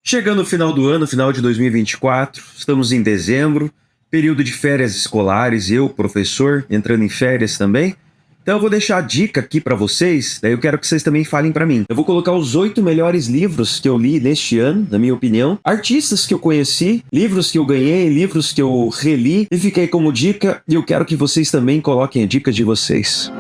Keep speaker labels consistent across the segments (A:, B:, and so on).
A: Chegando no final do ano, final de 2024, estamos em dezembro, período de férias escolares, eu, professor, entrando em férias também. Então eu vou deixar a dica aqui para vocês, daí eu quero que vocês também falem para mim. Eu vou colocar os 8 melhores livros que eu li neste ano, na minha opinião, artistas que eu conheci, livros que eu ganhei, livros que eu reli e fiquei como dica, e eu quero que vocês também coloquem a dica de vocês.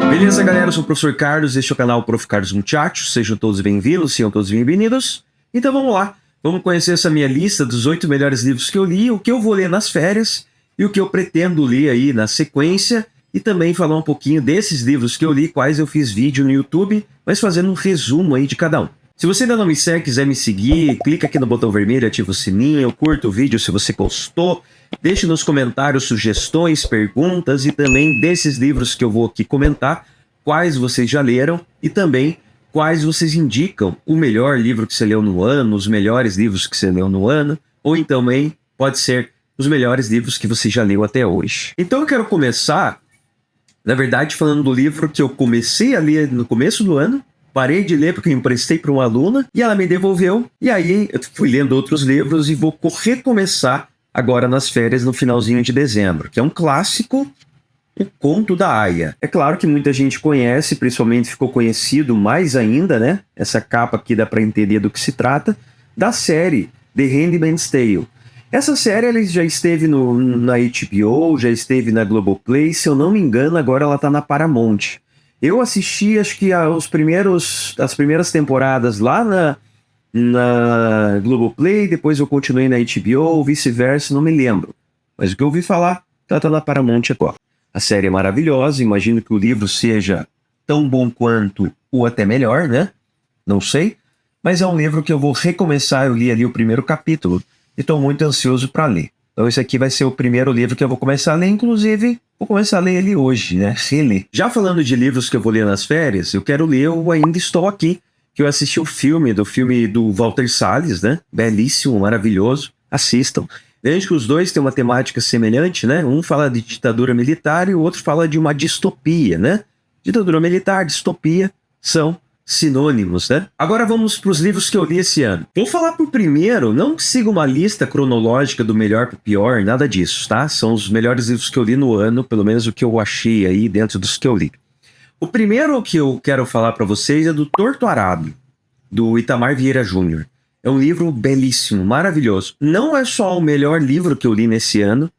A: Beleza, galera? Eu sou o professor Carlos, este é o canal Prof. Carlos Muchachos. Sejam todos bem-vindos, sejam todos bem-vindos. Então vamos lá, vamos conhecer essa minha lista dos 8 melhores livros que eu li, o que eu vou ler nas férias e o que eu pretendo ler aí na sequência, e também falar um pouquinho desses livros que eu li, quais eu fiz vídeo no YouTube, mas fazendo um resumo aí de cada um. Se você ainda não me segue, quiser me seguir, clica aqui no botão vermelho, ativa o sininho, curta o vídeo se você gostou, deixe nos comentários sugestões, perguntas e também desses livros que eu vou aqui comentar, quais vocês já leram e também quais vocês indicam o melhor livro que você leu no ano, os melhores livros que você leu no ano, ou então também pode ser os melhores livros que você já leu até hoje. Então eu quero começar, na verdade, falando do livro que eu comecei a ler no começo do ano, parei de ler porque eu emprestei para uma aluna e ela me devolveu, e aí eu fui lendo outros livros e vou recomeçar agora nas férias no finalzinho de dezembro, que é um clássico, O Conto da Aia. É claro que muita gente conhece, principalmente ficou conhecido mais ainda, né? Essa capa aqui dá para entender do que se trata, da série The Handmaid's Tale. Essa série ela já esteve na HBO, já esteve na Globoplay, se eu não me engano agora ela tá na Paramount. Eu assisti acho que as primeiras temporadas lá na Globoplay, depois eu continuei na HBO, vice-versa, não me lembro. Mas o que eu ouvi falar, tá na Paramount agora. A série é maravilhosa, imagino que o livro seja tão bom quanto ou até melhor, né? Não sei. Mas é um livro que eu vou recomeçar, eu li ali o primeiro capítulo e estou muito ansioso para ler. Então esse aqui vai ser o primeiro livro que eu vou começar a ler, inclusive vou começar a ler ele hoje, né? Reler. Já falando de livros que eu vou ler nas férias, eu quero ler o Ainda Estou Aqui, que eu assisti o filme do Walter Salles, né? Belíssimo, maravilhoso. Assistam. Veja que os dois têm uma temática semelhante, né? Um fala de ditadura militar e o outro fala de uma distopia, né? Ditadura militar, distopia são sinônimos, né? Agora vamos para os livros que eu li esse ano. Vou falar por primeiro, não siga uma lista cronológica do melhor para o pior, nada disso, tá? São os melhores livros que eu li no ano, pelo menos o que eu achei aí dentro dos que eu li. O primeiro que eu quero falar para vocês é do Torto Arado, do Itamar Vieira Júnior. É um livro belíssimo, maravilhoso. Não é só o melhor livro que eu li nesse ano,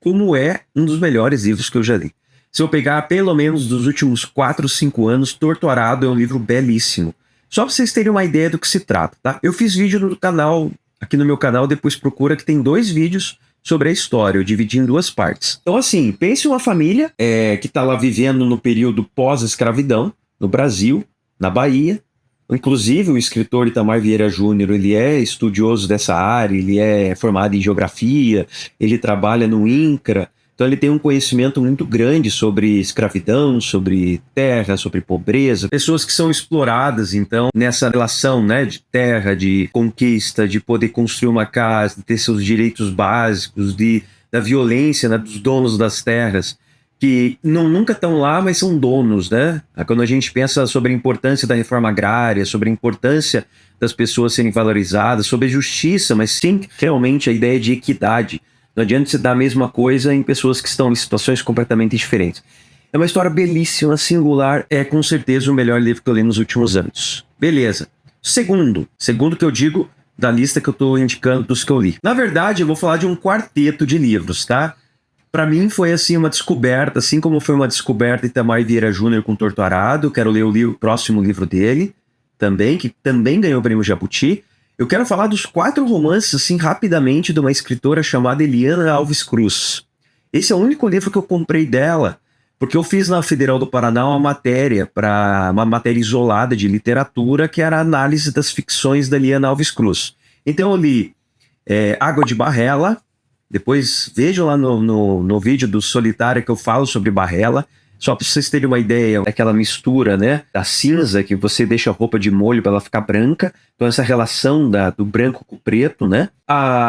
A: como é um dos melhores livros que eu já li. Se eu pegar pelo menos dos últimos 4 ou 5 anos, Torto Arado é um livro belíssimo. Só para vocês terem uma ideia do que se trata, tá? Eu fiz vídeo no canal, aqui no meu canal, depois procura que tem 2 vídeos sobre a história, eu dividi em 2 partes. Então assim, pense uma família que está lá vivendo no período pós-escravidão, no Brasil, na Bahia. Inclusive, o escritor Itamar Vieira Júnior, ele é estudioso dessa área, ele é formado em geografia, ele trabalha no INCRA, então ele tem um conhecimento muito grande sobre escravidão, sobre terra, sobre pobreza, pessoas que são exploradas, então, nessa relação, né, de terra, de conquista, de poder construir uma casa, de ter seus direitos básicos, da violência, né, dos donos das terras, que nunca estão lá, mas são donos, né? Quando a gente pensa sobre a importância da reforma agrária, sobre a importância das pessoas serem valorizadas, sobre a justiça, mas sim realmente a ideia de equidade. Não adianta você dar a mesma coisa em pessoas que estão em situações completamente diferentes. É uma história belíssima, singular, é com certeza o melhor livro que eu li nos últimos anos. Beleza. Segundo que eu digo da lista que eu estou indicando dos que eu li. Na verdade, eu vou falar de um quarteto de livros, tá? Para mim foi assim uma descoberta, assim como foi uma descoberta Itamar Vieira Júnior com Torto Arado. Quero ler o próximo livro dele também, que também ganhou o prêmio Jabuti. Eu quero falar dos 4 romances, assim, rapidamente, de uma escritora chamada Eliana Alves Cruz. Esse é o único livro que eu comprei dela, porque eu fiz na Federal do Paraná uma matéria isolada de literatura, que era a análise das ficções da Eliana Alves Cruz. Então eu li Água de Barrela. Depois vejam lá no vídeo do Solitária que eu falo sobre Barrela. Só para vocês terem uma ideia, aquela mistura, né, da cinza, que você deixa a roupa de molho para ela ficar branca. Então essa relação do branco com o preto, né.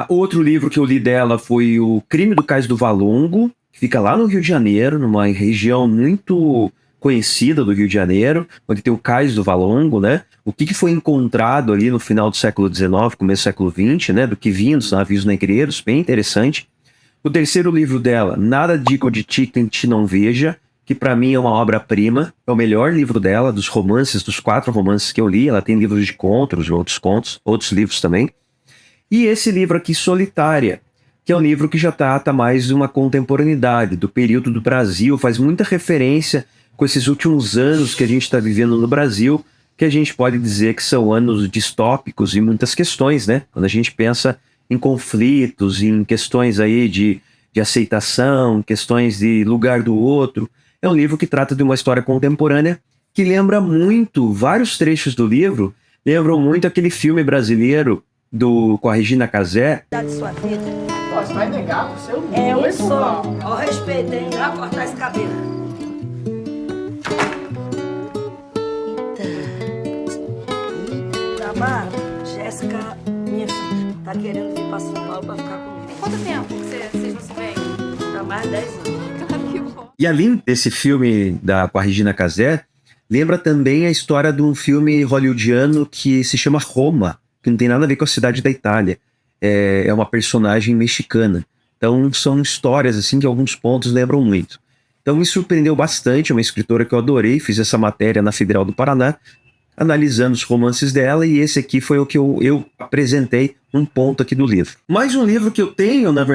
A: Outro livro que eu li dela foi O Crime do Cais do Valongo, que fica lá no Rio de Janeiro, numa região muito conhecida do Rio de Janeiro, onde tem o Cais do Valongo, né? O que foi encontrado ali no final do século XIX, começo do século XX, né? Do que vinha dos navios negreiros, bem interessante. O terceiro livro dela, Nada Digo de Ti Quem Te Não Veja, que para mim é uma obra-prima, é o melhor livro dela, dos romances, dos 4 romances que eu li. Ela tem livros de contos, outros livros também. E esse livro aqui, Solitária, que é um livro que já trata mais de uma contemporaneidade, do período do Brasil, faz muita referência com esses últimos anos que a gente está vivendo no Brasil, que a gente pode dizer que são anos distópicos em muitas questões, né? Quando a gente pensa em conflitos, em questões aí de aceitação, questões de lugar do outro. É um livro que trata de uma história contemporânea que lembra muito, vários trechos do livro, lembram muito aquele filme brasileiro com a Regina Casé.
B: Da sua vida.
C: Pô, você vai negar pro seu
B: É um
C: noivo,
B: som.
C: Val?
B: Ó, respeito, hein? Vai cortar esse cabelo. Tamara, Jéssica, minha filha, tá querendo vir pra São Paulo pra ficar comigo.
D: Quanto tempo que vocês não se veem?
B: Tá mais de 10 anos.
D: Que bom.
A: E além desse filme com a Regina Casé, lembra também a história de um filme hollywoodiano que se chama Roma, que não tem nada a ver com a cidade da Itália. É uma personagem mexicana. Então são histórias assim que alguns pontos lembram muito. Então me surpreendeu bastante, é uma escritora que eu adorei, fiz essa matéria na Federal do Paraná, analisando os romances dela, e esse aqui foi o que eu apresentei um ponto aqui do livro. Mais um livro que eu tenho, na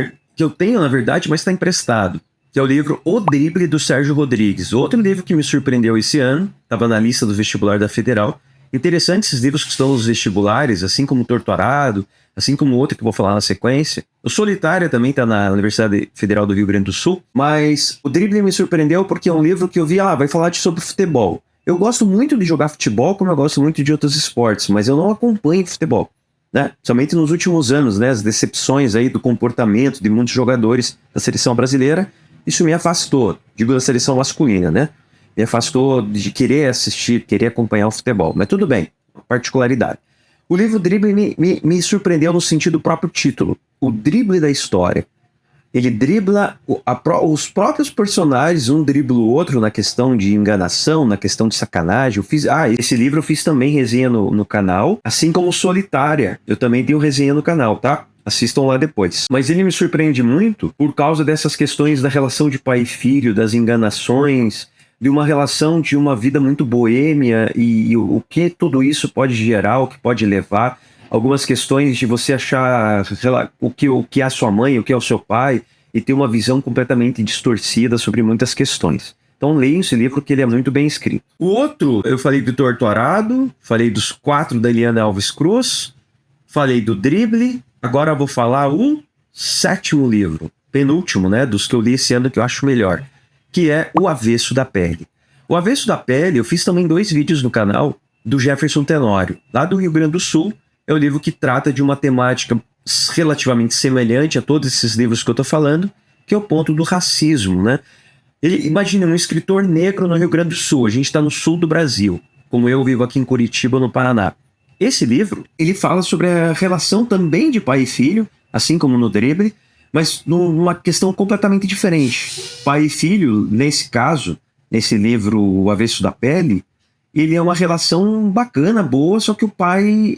A: verdade, mas está emprestado, que é o livro O Drible, do Sérgio Rodrigues. Outro livro que me surpreendeu esse ano, estava na lista do vestibular da Federal. Interessante esses livros que estão nos vestibulares, assim como o Torturado, assim como outro que eu vou falar na sequência. O Solitária também está na Universidade Federal do Rio Grande do Sul, mas o Drible me surpreendeu porque é um livro que eu vi, vai falar sobre futebol. Eu gosto muito de jogar futebol, como eu gosto muito de outros esportes, mas eu não acompanho futebol, né? Somente nos últimos anos, né? As decepções aí do comportamento de muitos jogadores da seleção brasileira, isso me afastou, digo da seleção masculina, né? Me afastou de querer assistir, querer acompanhar o futebol, mas tudo bem, particularidade. O livro Drible me surpreendeu no sentido do próprio título, o drible da história. Ele dribla os próprios personagens, um dribla o outro na questão de enganação, na questão de sacanagem. Esse livro eu fiz também resenha no canal, assim como Solitária. Eu também tenho resenha no canal, tá? Assistam lá depois. Mas ele me surpreende muito por causa dessas questões da relação de pai e filho, das enganações, de uma relação de uma vida muito boêmia e o que tudo isso pode gerar, o que pode levar. Algumas questões de você achar o que é a sua mãe, o que é o seu pai, e ter uma visão completamente distorcida sobre muitas questões. Então leiam esse livro que ele é muito bem escrito. O outro, eu falei do Torturado, falei dos 4 da Eliana Alves Cruz, falei do Drible, agora eu vou falar o 7º livro, penúltimo, né, dos que eu li esse ano que eu acho melhor, que é O Avesso da Pele. O Avesso da Pele, eu fiz também 2 vídeos no canal do Jefferson Tenório, lá do Rio Grande do Sul. É um livro que trata de uma temática relativamente semelhante a todos esses livros que eu estou falando, que é o ponto do racismo, né? Imagina um escritor negro no Rio Grande do Sul, a gente está no sul do Brasil, como eu vivo aqui em Curitiba, no Paraná. Esse livro, ele fala sobre a relação também de pai e filho, assim como no Drible, mas numa questão completamente diferente. Pai e filho, nesse caso, nesse livro O Avesso da Pele, ele é uma relação bacana, boa, só que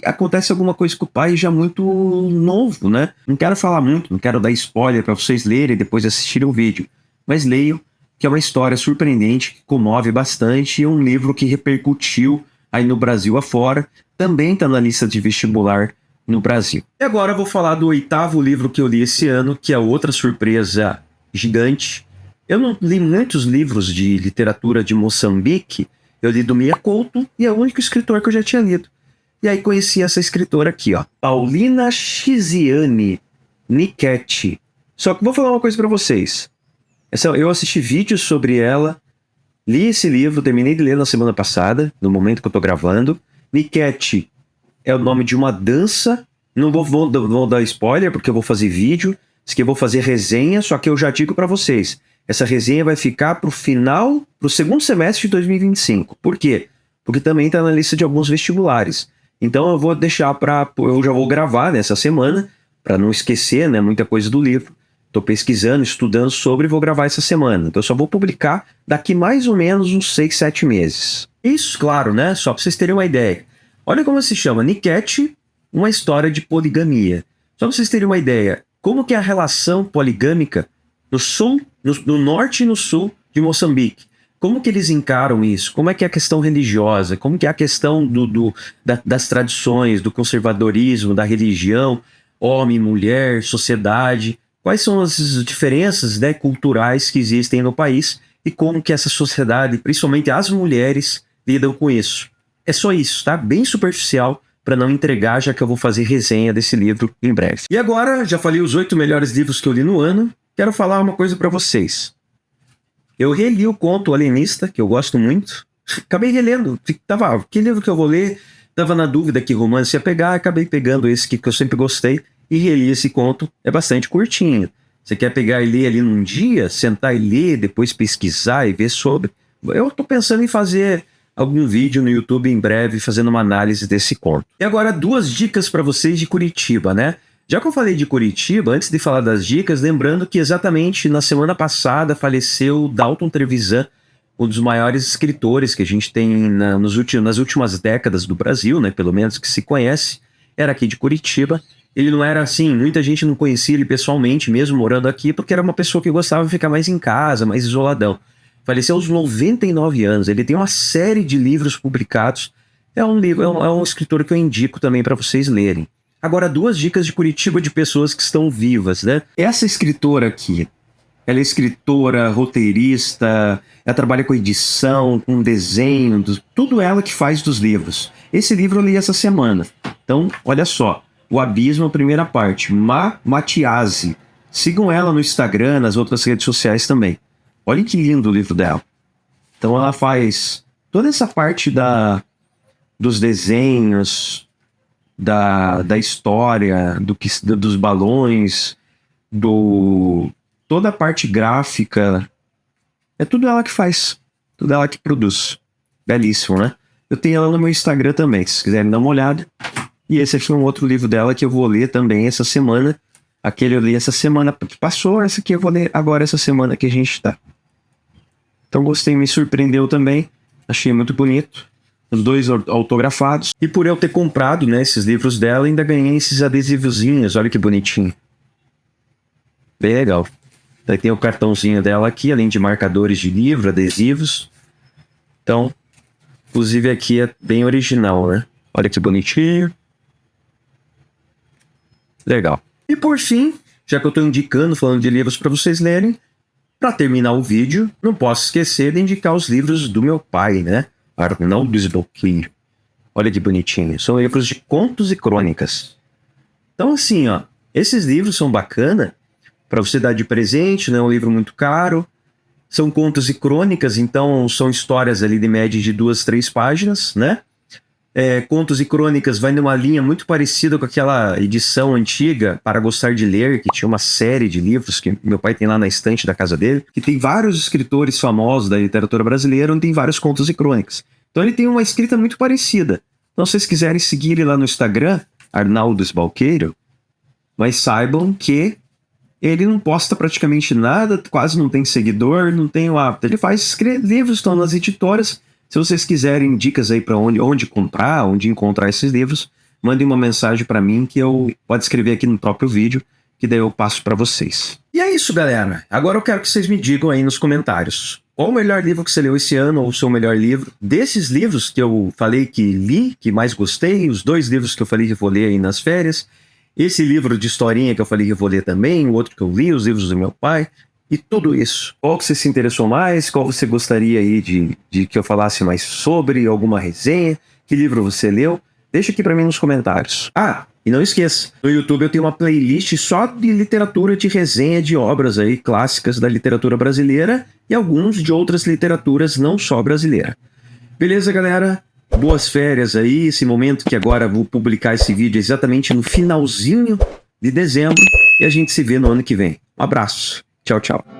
A: acontece alguma coisa com o pai já muito novo, né? Não quero falar muito, não quero dar spoiler para vocês lerem e depois assistirem o vídeo, mas leiam, que é uma história surpreendente, que comove bastante, e é um livro que repercutiu aí no Brasil afora, também está na lista de vestibular no Brasil. E agora eu vou falar do 8º livro que eu li esse ano, que é outra surpresa gigante. Eu não li muitos livros de literatura de Moçambique. Eu li do Mia Couto e é o único escritor que eu já tinha lido. E aí conheci essa escritora aqui, ó, Paulina Chiziane Nichetti. Só que vou falar uma coisa para vocês. Eu assisti vídeos sobre ela, li esse livro, terminei de ler na semana passada, no momento que eu tô gravando. Nichetti é o nome de uma dança. Não vou dar spoiler, porque eu vou fazer vídeo. Diz que eu vou fazer resenha, só que eu já digo para vocês. Essa resenha vai ficar pro segundo semestre de 2025. Por quê? Porque também está na lista de alguns vestibulares. Então eu vou deixar eu já vou gravar nessa semana, para não esquecer, né, muita coisa do livro. Estou pesquisando, estudando sobre e vou gravar essa semana. Então eu só vou publicar daqui mais ou menos uns 6, 7 meses. Isso, claro, né? Só para vocês terem uma ideia. Olha como se chama. Niket, uma história de poligamia. Só para vocês terem uma ideia. Como que é a relação poligâmica no sul, no norte e no sul de Moçambique? Como que eles encaram isso? Como é que é a questão religiosa? Como que é a questão das tradições, do conservadorismo, da religião, homem, mulher, sociedade? Quais são as diferenças, né, culturais que existem no país e como que essa sociedade, principalmente as mulheres, lidam com isso? É só isso, tá? Bem superficial para não entregar, já que eu vou fazer resenha desse livro em breve. E agora, já falei os 8 melhores livros que eu li no ano, quero falar uma coisa para vocês. Eu reli o Conto Alienista, que eu gosto muito. Acabei relendo. Que livro que eu vou ler? Tava na dúvida que romance ia pegar, acabei pegando esse que eu sempre gostei e reli esse conto. É bastante curtinho. Você quer pegar e ler ali num dia, sentar e ler, depois pesquisar e ver sobre? Eu tô pensando em fazer algum vídeo no YouTube em breve, fazendo uma análise desse conto. E agora 2 dicas para vocês de Curitiba, né? Já que eu falei de Curitiba, antes de falar das dicas, lembrando que exatamente na semana passada faleceu Dalton Trevisan, um dos maiores escritores que a gente tem nas últimas décadas do Brasil, né? Pelo menos que se conhece, era aqui de Curitiba. Ele não era assim, muita gente não conhecia ele pessoalmente, mesmo morando aqui, porque era uma pessoa que gostava de ficar mais em casa, mais isoladão. Faleceu aos 99 anos, ele tem uma série de livros publicados. É um escritor que eu indico também para vocês lerem. Agora, 2 dicas de Curitiba de pessoas que estão vivas, né? Essa escritora aqui, ela é escritora, roteirista, ela trabalha com edição, com desenho, tudo ela que faz dos livros. Esse livro eu li essa semana. Então, olha só. O Abismo, primeira parte. Matiasi. Sigam ela no Instagram, nas outras redes sociais também. Olha que lindo o livro dela. Então ela faz toda essa parte dos desenhos, da história, dos balões, toda a parte gráfica. É tudo ela que faz. Tudo ela que produz. Belíssimo, né? Eu tenho ela no meu Instagram também, se vocês quiserem dar uma olhada. E esse aqui é um outro livro dela que eu vou ler também essa semana. Aquele eu li essa semana que passou, esse aqui eu vou ler agora essa semana que a gente tá. Então gostei, me surpreendeu também. Achei muito bonito. Os 2 autografados. E por eu ter comprado, né, esses livros dela, ainda ganhei esses adesivozinhos. Olha que bonitinho. Bem legal. Daí tem o cartãozinho dela aqui, além de marcadores de livro, adesivos. Então, inclusive aqui é bem original, né? Olha que bonitinho. Legal. E por fim, já que eu estou indicando, falando de livros para vocês lerem, para terminar o vídeo, não posso esquecer de indicar os livros do meu pai, né? Arnaldo Balqueiro. Olha que bonitinho. São livros de contos e crônicas. Então assim, ó, esses livros são bacana para você dar de presente, não é um livro muito caro. São contos e crônicas, então são histórias ali de média de 2, 3 páginas, né? Contos e crônicas vai numa linha muito parecida com aquela edição antiga Para Gostar de Ler, que tinha uma série de livros que meu pai tem lá na estante da casa dele, que tem vários escritores famosos da literatura brasileira, onde tem vários contos e crônicas. Então ele tem uma escrita muito parecida. Então se vocês quiserem seguir ele lá no Instagram, Arnaldo Balqueiro, mas saibam que ele não posta praticamente nada, quase não tem seguidor, não tem o hábito. Ele faz livros, estão nas editoras. Se vocês quiserem dicas aí para onde comprar, onde encontrar esses livros, mandem uma mensagem para mim que eu pode escrever aqui no próprio vídeo, que daí eu passo para vocês. E é isso, galera. Agora eu quero que vocês me digam aí nos comentários. Qual o melhor livro que você leu esse ano, ou o seu melhor livro? Desses livros que eu falei que li, que mais gostei, os 2 livros que eu falei que vou ler aí nas férias, esse livro de historinha que eu falei que eu vou ler também, o outro que eu li, os livros do meu pai, e tudo isso. Qual que você se interessou mais? Qual você gostaria aí de que eu falasse mais sobre? Alguma resenha? Que livro você leu? Deixa aqui pra mim nos comentários. Ah, e não esqueça, no YouTube eu tenho uma playlist só de literatura, de resenha de obras aí clássicas da literatura brasileira e alguns de outras literaturas não só brasileira. Beleza, galera? Boas férias aí, esse momento que agora vou publicar esse vídeo exatamente no finalzinho de dezembro e a gente se vê no ano que vem. Um abraço. Tchau, tchau.